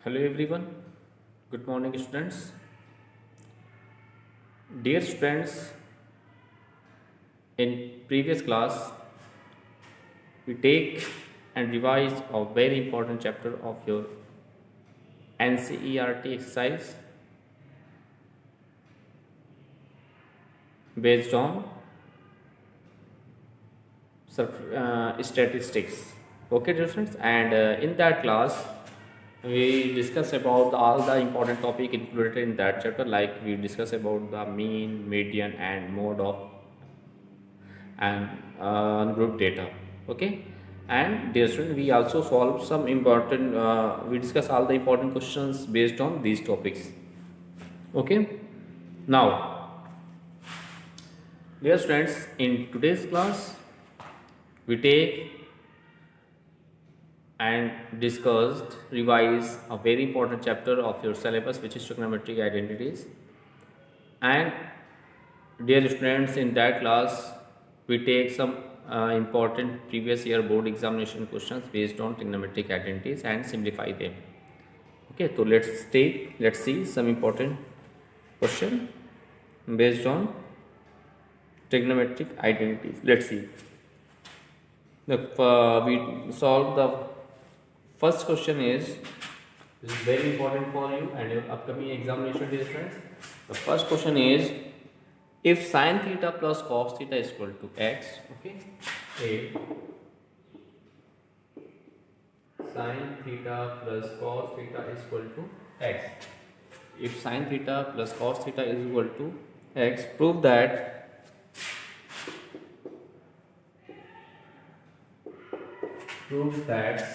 Hello everyone. Good morning students. Dear students, in previous class we take and revise a very important chapter of your NCERT exercise based on statistics. Okay dear students, and in that class we discuss about all the important topic included in that chapter, like we discuss about the mean, median and mode of and group data. Okay, and dear student, we also solve some important we discuss all the important questions based on these topics. Okay, now dear students, in today's class we take and discussed revise a very important chapter of your syllabus, which is trigonometric identities. And dear students, in that class, we take some important previous year board examination questions based on trigonometric identities and simplify them. Okay, so let's see some important question based on trigonometric identities. Let's see. We solve the first question is this is very important for you and your upcoming examination, dear friends. The first question is, if sine theta plus cos theta is equal to x, okay, if sine theta plus cos theta is equal to x, if sine theta plus cos theta is equal to x, prove that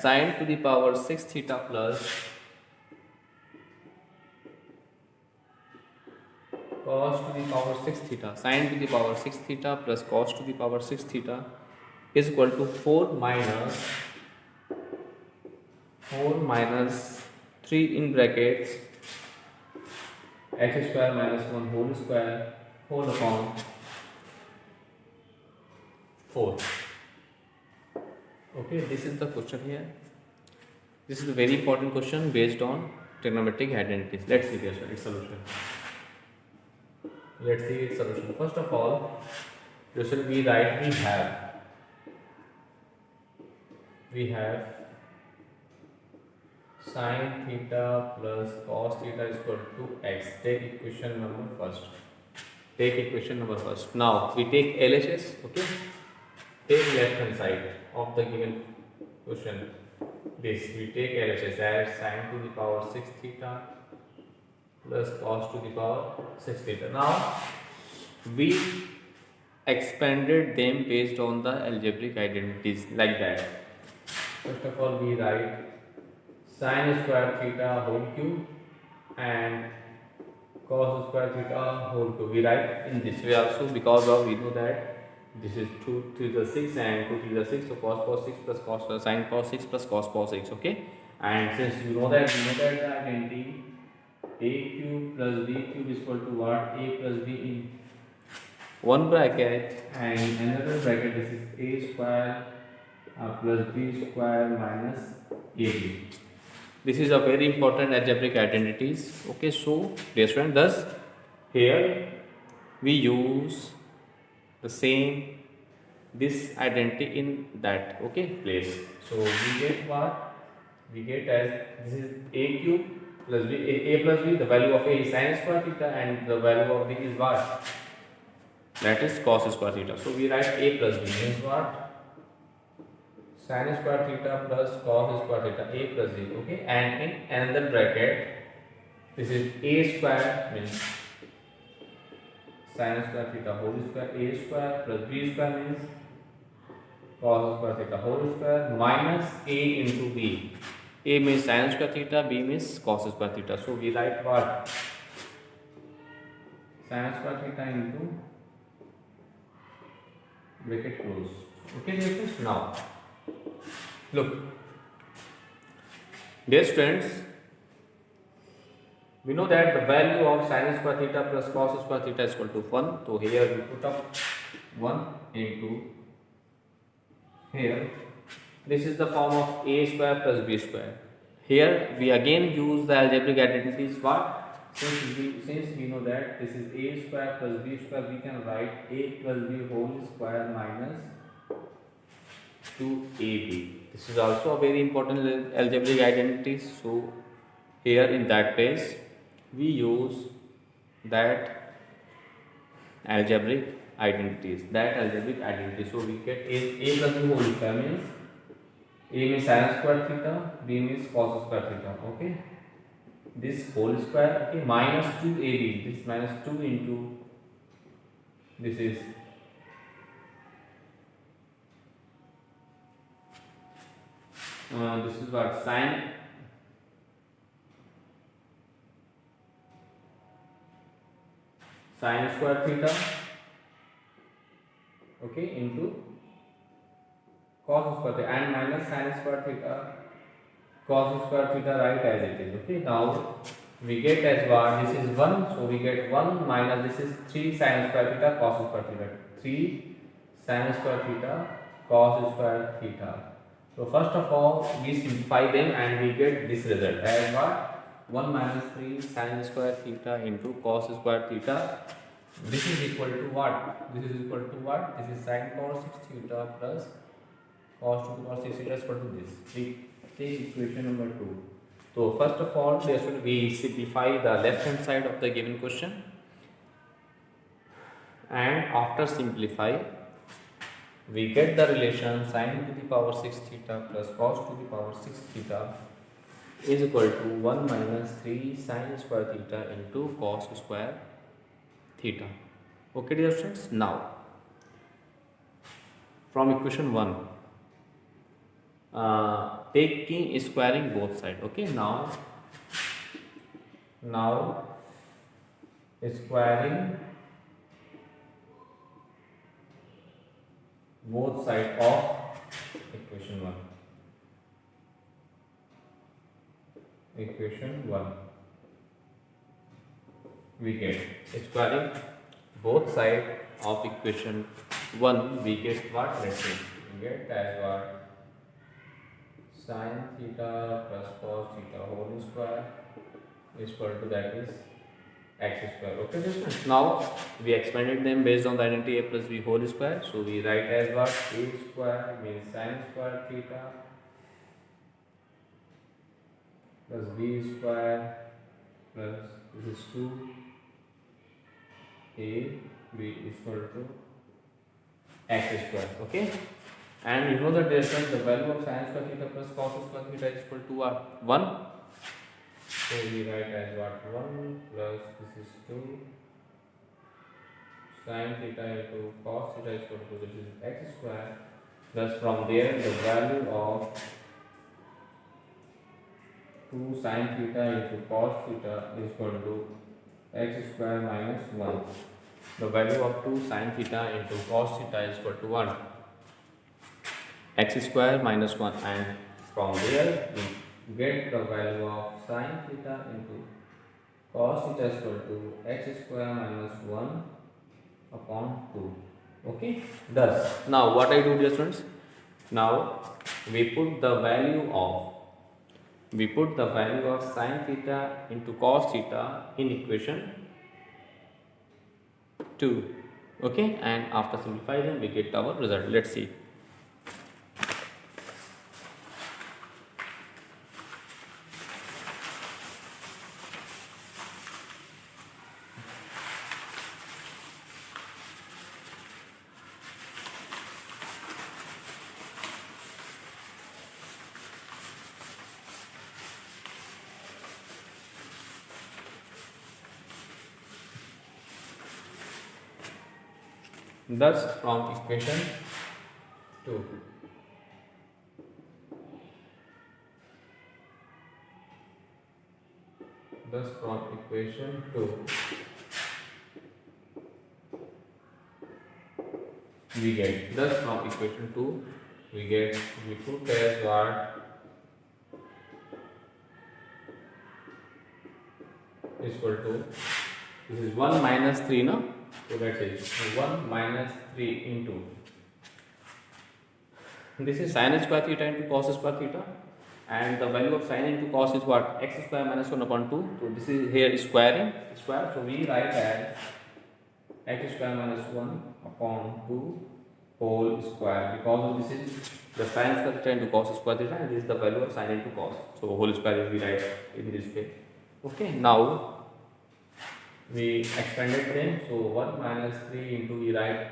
sine to the power 6 theta plus cos to the power 6 theta, sine to the power 6 theta plus cos to the power 6 theta is equal to 4 minus 3 in brackets x square minus 1 whole square whole upon 4. Okay, this is the question here. This is a very important question based on trigonometric identities. Let's see its solution. Let's see its solution. First of all, this will be right. We have sine theta plus cos theta is equal to x. Take equation number first. Now we take LHS. Okay, take left hand side of the given question. This we take LHS as sine to the power 6 theta plus cos to the power 6 theta. Now we expanded them based on the algebraic identities like that. First of all, we write sine square theta whole cube and cos square theta whole cube. We write in this way also, because of we know that this is 2 to the 6 and 2 to the 6, so cos 6 plus cos sine cos 6 plus cos 6. Okay, and since we know that the identity a cube plus b cube is equal to what? A plus b in one bracket and another bracket. This is a square plus b square minus ab. This is a very important algebraic identities. Okay, so dear student, thus here we use the same this identity in that place. So we get what? We get as this is a cube plus b, a plus b, the value of a is sin square theta and the value of b is what? That is cos square theta. So we write a plus b means what? Sin square theta plus cos square theta, a plus b. Okay, and in another bracket this is a square means sin square theta whole square, a square plus b square means cos square theta whole square minus a into b. A means sin square theta, b means cos square theta. So we write what? Sin square theta into bracket close. Okay, dear friends. Now look, dear students, we know that the value of sin square theta plus cos square theta is equal to 1. So here we put up 1 into here. This is the form of a square plus b square. Here we again use the algebraic identities. What? Since we know that this is a square plus b square, we can write a plus b whole square minus 2ab. This is also a very important algebraic identity. So here in that case we use that algebraic identities. So we get a plus b whole square means a means sin square theta, b means cos square theta. Okay, this whole square, okay, minus 2ab, this minus 2 into this is this is what sin square theta, okay, into cos square theta, and minus sin square theta cos square theta, right, as it is. Okay, now we get as what, this is 1, so we get 1 minus this is 3 sin square theta cos square theta, 3 sin square theta cos square theta. So first of all we simplify them and we get this result as what, 1 minus 3 sin square theta into cos square theta. This is equal to what? This is equal to what? This is sin power 6 theta plus cos to the power 6 theta is equal to this. We take equation number 2. So first of all we simplify the left hand side of the given question, and after simplify we get the relation sin to the power 6 theta plus cos to the power 6 theta is equal to 1 minus 3 sin square theta into cos square theta. Okay dear students, now from equation 1 taking squaring both sides. Okay, now squaring both sides of equation 1. We get squaring both sides of equation 1, we get what? Let's see, we get as what, sin theta plus cos theta whole square is equal to, that is, x square. Okay, just now we expanded them based on the identity a plus b whole square. So we write as what, a square means sin square theta plus b square plus this is 2 a b is equal to x square. Okay, and you know the difference, the value of sin square theta plus cos square theta is equal to what, 1. So we write as what, 1 plus this is 2 sin theta into cos theta is equal to, this is x square, plus from there the value of 2 sin theta into cos theta is equal to x square minus 1. The value of 2 sin theta into cos theta is equal to 1, x square minus 1, and from there we get the value of sin theta into cos theta is equal to x square minus 1 upon 2. Okay, thus now what I do, dear students, now we put the value of sin theta into cos theta in equation 2. Okay, and after simplifying we get our result. Let's see. Thus from equation 2, we get, thus from equation 2 we get, we put as what is equal to, this is 1 minus 3, no? So that's it, 1 minus 3 into, this is sin square theta into cos square theta, and the value of sin into cos is what? X square minus 1 upon 2. So this is here squaring square. So we write as x square minus 1 upon 2 whole square, because of this is the sin square theta into cos square theta, and this is the value of sin into cos. So whole square is we write in this way. Okay, now we expanded them. So 1 minus 3 into we write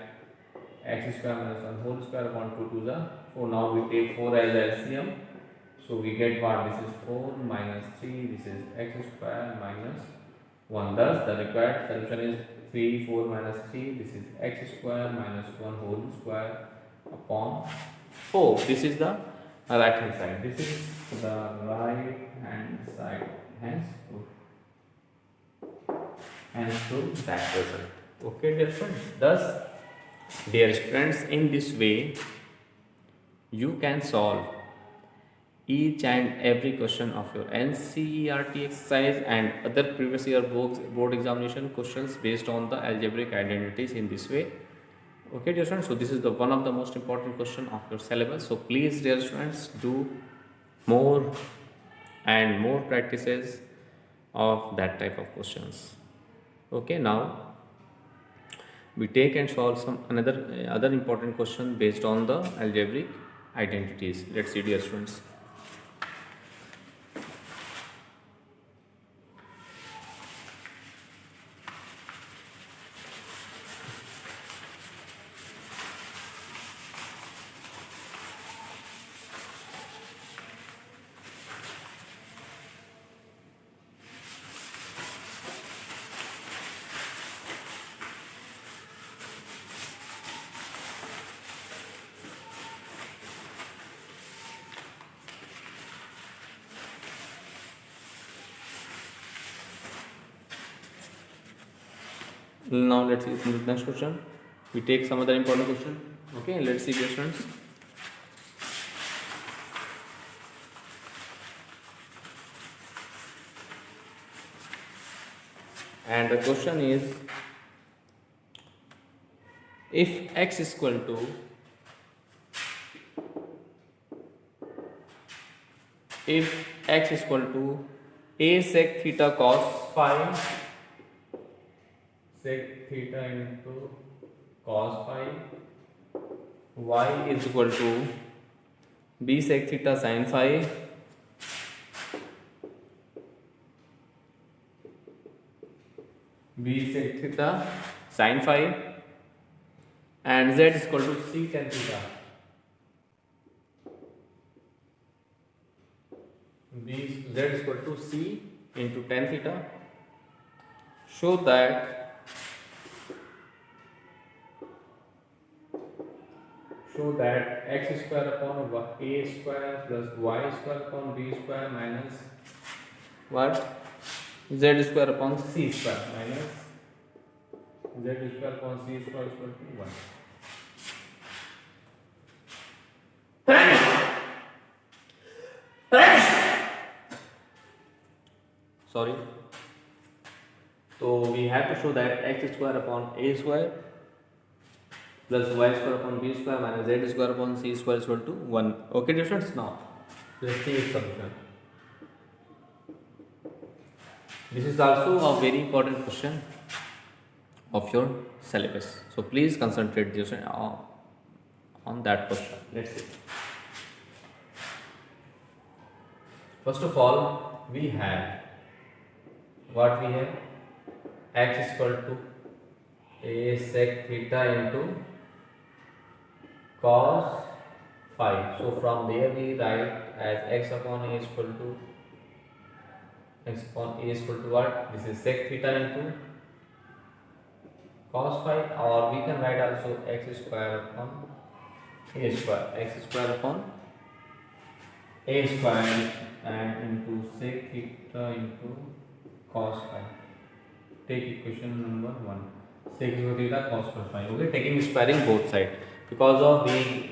x square minus 1 whole square upon 2 to the. So now we take 4 as LCM. So we get what? This is 4 minus 3. This is x square minus 1. Thus the required solution is 3, 4 minus 3. This is x square minus 1 whole square upon 4. This is the right hand side. This is the right hand side. Hence to that result. Okay, dear friends. Thus, dear students, in this way you can solve each and every question of your NCERT exercise and other previous year board examination questions based on the algebraic identities in this way. Okay, dear students, so this is the one of the most important question of your syllabus. So please, dear students, do more and more practices of that type of questions. Okay, now we take and solve some other important question based on the algebraic identities. Let's see, dear students. Now let's see the next question. We take some other important question. Okay, let's see, dear students. And the question is, if x is equal to a sec theta cos phi, sec theta into cos phi, y is equal to b sec theta sin phi, b sec theta sin phi, and z is equal to c tan theta. Z is equal to c into tan theta. Show that x square upon a square plus y square upon b square minus what? Z square upon c square minus z square upon c square is equal to 1. Sorry. So we have to show that x square upon a square plus y square upon b square minus z square upon c square is equal to 1. Okay, dear friends, now let's see its solution. This is also a very important question of your syllabus. So please concentrate on that question. Let's see. First of all, we have what we have? X is equal to a sec theta into cos phi. So from there we write as x upon a is equal to what? This is sec theta into cos phi, or we can write also x square upon a square. X square upon a square and into sec theta into cos phi. Take equation number 1. Sec theta cos phi. Okay, taking squaring both sides, because of we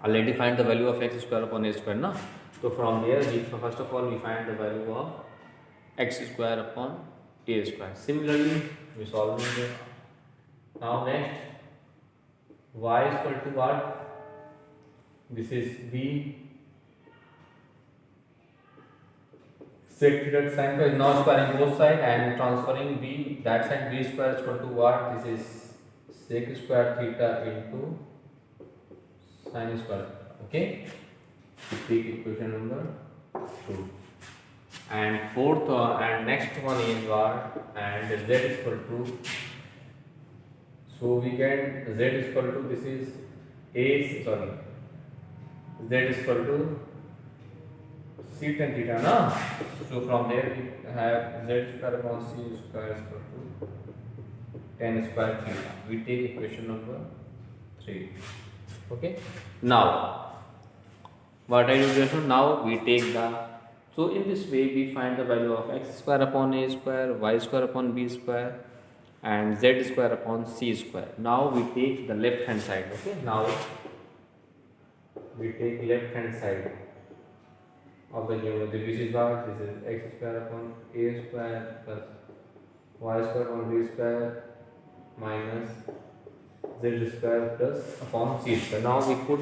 already find the value of x square upon a square, na? So from there we first of all we find the value of x square upon a square. Similarly, we solve it. Now next, y is equal to what? This is b sec theta sin phi is now squaring both side and transferring b, that side b square is equal to what? This is sec square theta into sin square. Okay, take equation number 2. And fourth and next one is what? And z is equal to, so we get z is equal to, this is a, sorry, z is equal to c tan theta, na? So from there we have z square upon c square is equal to tan square theta. We take equation number 3. Okay, now what I do just now, we take the, so in this way we find the value of x square upon a square, y square upon b square, and z square upon c square. Now we take the left hand side. Okay, now we take left hand side of the geometry, which is what? This is x square upon a square plus y square upon b square minus z square plus upon c square. Now we put,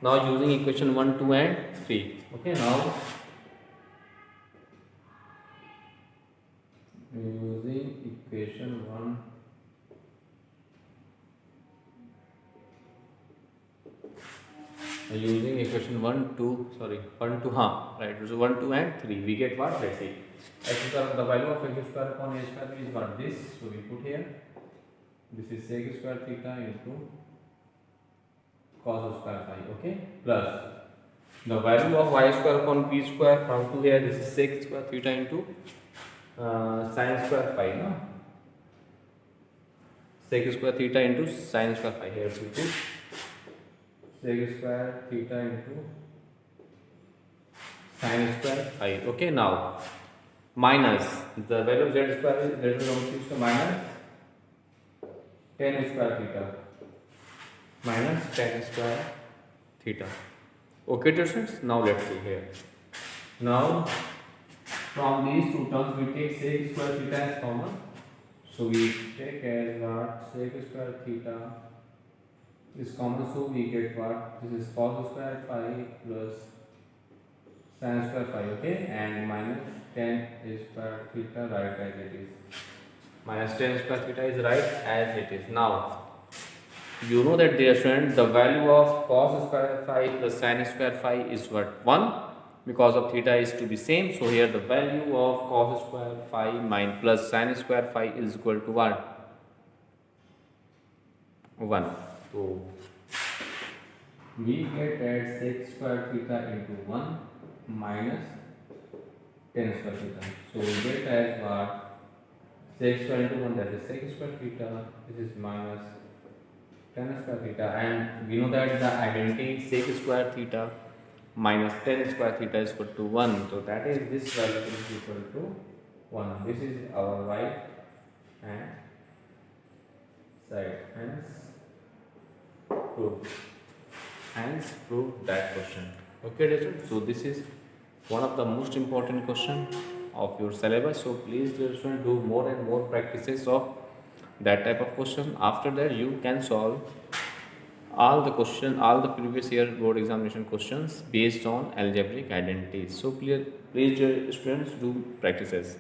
now using equation 1, 2 and 3. Okay, now using equation 1, using equation 1, 2, sorry, 1, 2, right, so 1, 2 and 3, we get what? Let's see, x square, the value of x square upon a square is what? This, so we put here, this is sec square theta into cos square phi. Okay, plus the value of y square upon b square from 2 here, this is sec square theta into sin square phi, no? Sec square theta into sin square phi, here we put sec square theta into sin square phi. Okay, now minus the value of z square is greater than 6 to minus tan square theta, minus tan square theta. Okay, students, now let's see here. Now from these two terms we take sec square theta as common, so we take as what? Sec square theta is common, so we get what? This is cos square phi plus sin square phi. Okay, and minus tan square theta, right as it is. Minus tan square theta is right as it is. Now you know that, dear student, the value of cos square phi plus sin square phi is what? 1, because of theta is to be same. So here the value of cos square phi minus plus sin square phi is equal to what? 1. So we get as sec square theta into 1 minus tan square theta. So we get as what? Sec square into 1, that is sec square theta. This is minus tan square theta, and we know that the identity sec square theta minus tan square theta is equal to 1. So that is, this value is equal to 1. This is our right hand side. Hence prove that question. Okay, dear students, so this is one of the most important question of your syllabus. So please, dear students, do more and more practices of that type of question. After that you can solve all the previous year board examination questions based on algebraic identities. So please dear students, do practices.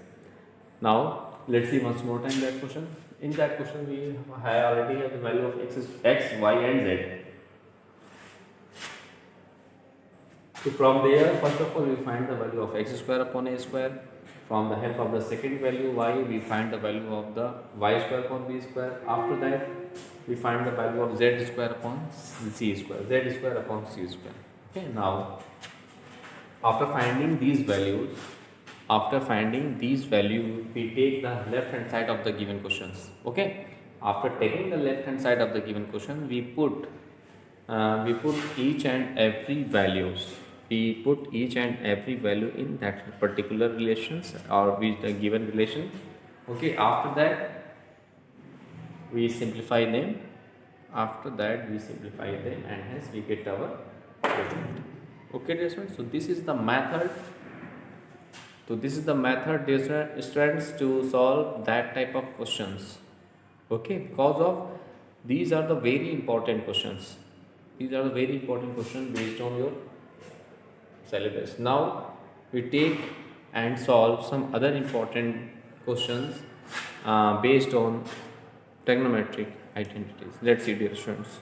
Now let's see once more time that question. In that question we already have the value of x, y and z. So from there, first of all we find the value of x square upon a square. From the help of the second value y, we find the value of the y square upon b square. After that we find the value of z square upon c square, z square upon c square. Okay, now after finding these values, we take the left hand side of the given questions. Okay, after taking the left hand side of the given question, we put each and every values. We put each and every value in that particular relations or with the given relation. Okay, after that we simplify them. And hence we get our result. Okay, dear students, so this is the method. Dear students, to solve that type of questions. Okay, because of these are the very important questions. Based on your syllabus. Now we take and solve some other important questions based on trigonometric identities. Let's see, dear students.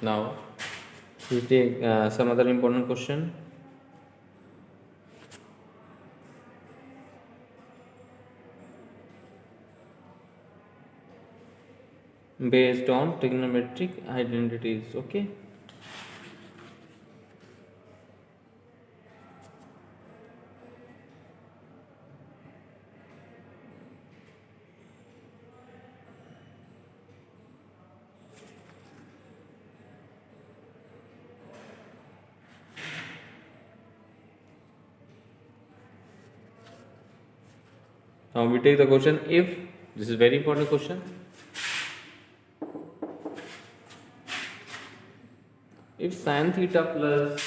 Now we take some other important question. Based on trigonometric identities. Okay. Now we take the question if, this is very important question, if sine theta plus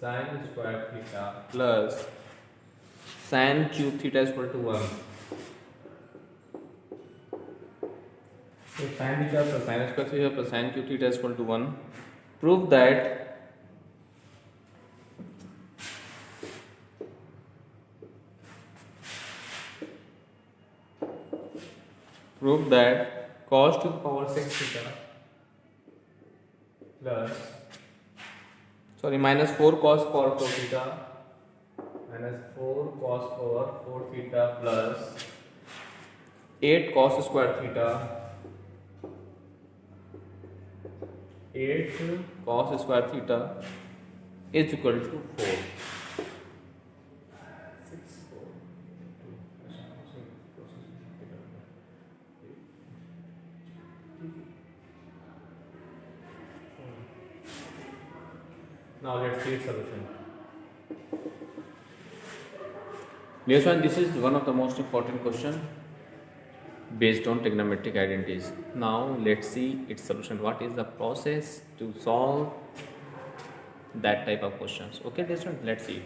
sine square theta plus sine cube theta is equal to 1. If sine theta plus sine square theta plus sine cube theta is equal to 1, prove that cos to the power 6 theta plus minus 4 cos power 4 theta plus 8 cos square theta 8 cos square theta is equal to 4. Now let's see its solution. Next one, this is one of the most important question based on trigonometric identities. Now let's see its solution. What is the process to solve that type of questions? Okay, this one, let's see.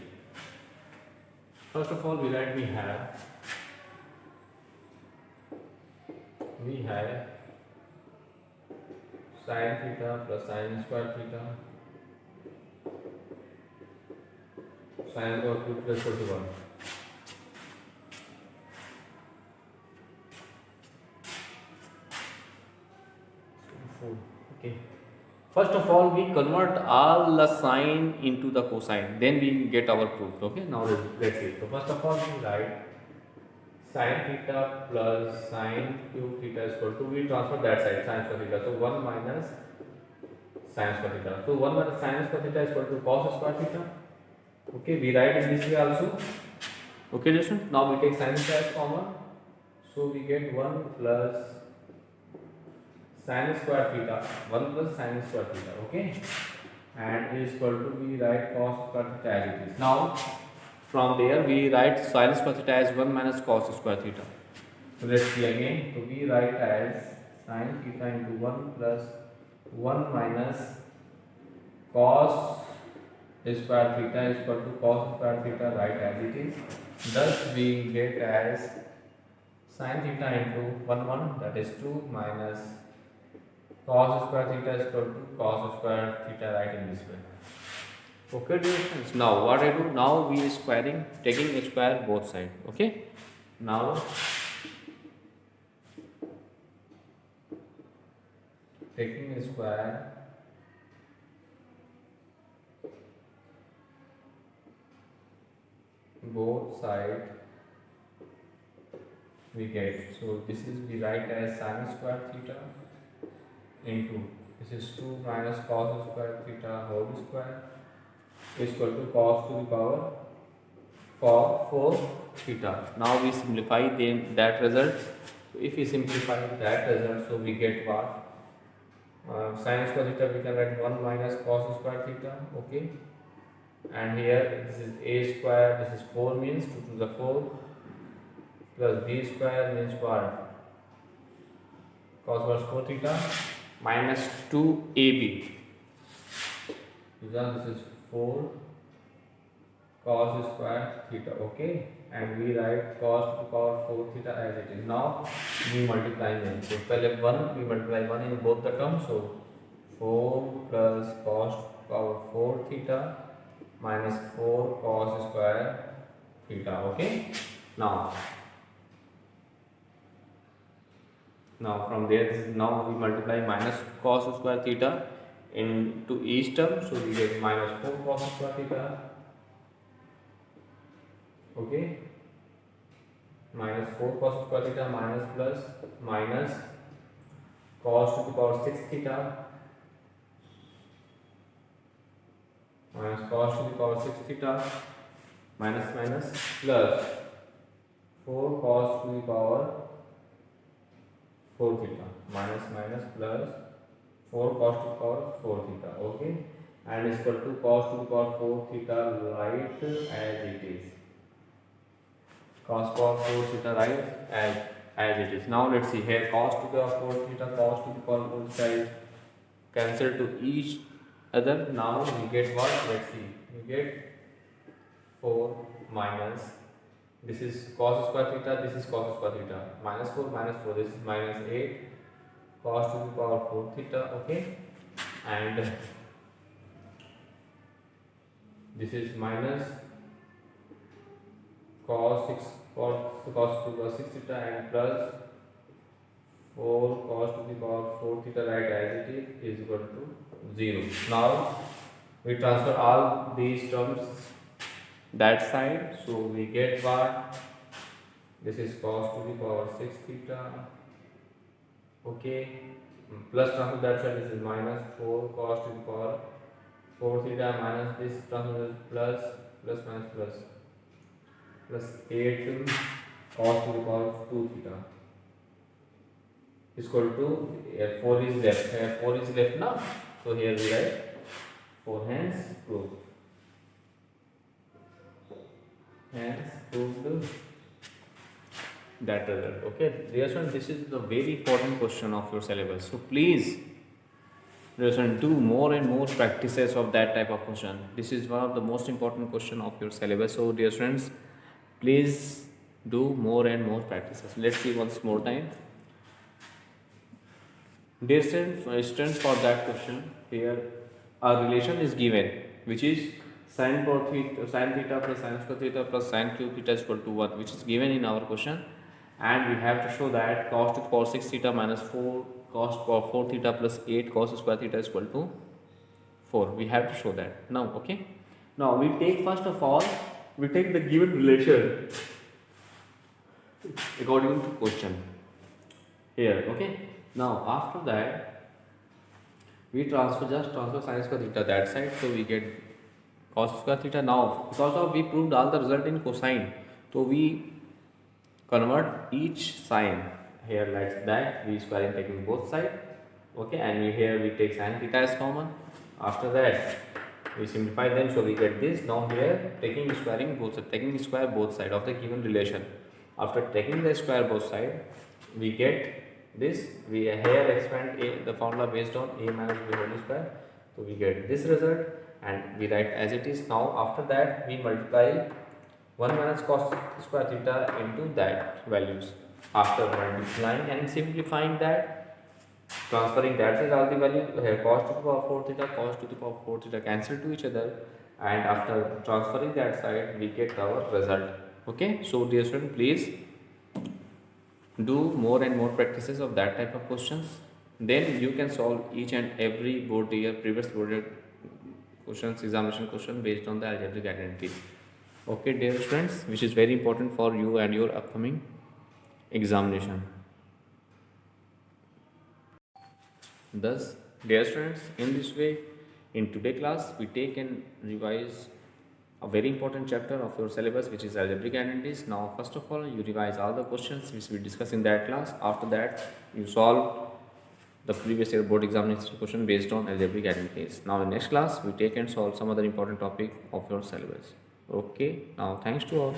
First of all, we have sin theta plus sin square theta sin power 2 plus 41. Okay. First of all, we convert all the sine into the cosine. Then we get our proof. Okay. Now let's see. So first of all, we write sin theta plus sin cube theta is equal to, we transfer that side sin square theta. So 1 minus sin square theta. So 1 minus sin square theta is equal to cos square theta. Okay, we write in this way also. Okay, listen. Now we take sin theta as common. So we get 1 plus sin square theta. 1 plus sin square theta. Okay. And is equal to, we write cos square theta as it is. Now from there we write sin square theta as 1 minus cos square theta. So let's see again. So we write as sin theta into 1 plus 1 minus cos square theta is equal to cos square theta, right as it is. Thus we get as sin theta into 1 that is 2 minus cos square theta is equal to cos square theta, right in this way. Okay, dear friends. Now what I do? Now we are squaring, taking a square both sides. Okay. Now taking a square both sides we get. So this is, we write as sin square theta into, this is 2 minus cos square theta whole square is equal to cos to the power 4 theta. Now we simplify that result. So if we simplify that result, so we get what? Sin square theta we can write 1 minus cos square theta. Okay, and here this is a square, this is 4 means 2 to the 4 plus b square means what, cos inverse 4 theta minus 2ab. This is 4 cos square theta. Okay, and we write cos to the power 4 theta as it is. Now we multiply them. So पहले 1 we multiply 1 in both the terms. So 4 plus cos to the power 4 theta minus 4 cos square theta. Okay, now from there this is, now we multiply minus cos square theta into each term. So we get minus 4 cos square theta. Okay, minus 4 cos square theta minus plus minus cos to the power 6 theta minus cos to the power 6 theta minus minus plus 4 cos to the power 4 theta minus minus plus 4 cos to the power 4 theta. Okay, and is equal to cos to the power 4 theta right as it is. Cos power 4 theta right as it is. Now let's see here, cos to the power 4 theta, cos to the power 4 theta is cancel to each other. Now we get what? Let's see, we get 4 minus, this is cos square theta, this is cos square theta, minus 4 minus 4, this is minus 8 cos to the power 4 theta. Okay, and this is minus cos to the power 6 theta and plus 4 cos to the power 4 theta right as it is equal to 0. Now we transfer all these terms that side. So we get what? This is cos to the power 6 theta. Okay, plus transfer that side, this is minus 4 cos to the power 4 theta minus this transfer plus minus plus 8 cos to the power 2 theta is equal to 4 is left. 4 is left now. So here we write 4, hence proved. Hence proved that result. Okay, dear students, this is the very important question of your syllabus. So please, dear students, do more and more practices of that type of question. This is one of the most important question of your syllabus. So dear students, please do more and more practices. Let's see once more time. Dear students, for that question here a relation is given which is sin theta plus sin square theta plus sin cube theta is equal to 1, which is given in our question, and we have to show that cos to the power 6 theta minus 4 cos to the power 4 theta plus 8 cos square theta is equal to 4. We have to show that now. Okay, now we take, first of all, we take the given relation according to question here. Okay, now after that we transfer sin square theta that side, so we get cos square theta. Now because of we proved all the result in cosine, so we convert each sign here like that, we squaring taking both sides. Okay, and here we take sin theta as common. After that we simplify them, so we get this. Now here taking squaring both sides, taking square both sides of the given relation. After taking the square both sides, we get this. We here expand the formula based on a minus b whole square, so we get this result and we write as it is. Now after that we multiply 1 minus cos square theta into that values. After multiplying and simplifying that, transferring that is all the value here, cos to the power 4 theta, cos to the power 4 theta cancel to each other, and after transferring that side we get our result. Okay, so dear student, please do more and more practices of that type of questions, then you can solve each and every board year previous board year questions, examination question based on the algebraic identity. Okay dear students, which is very important for you and your upcoming examination. Thus dear students, in this way, in today's class we take and revise a very important chapter of your syllabus, which is algebraic identities. Now first of all you revise all the questions which we discuss in that class. After that you solve the previous year board examination question based on algebraic identities. Now in next class we take and solve some other important topic of your syllabus. Okay, now thanks to all.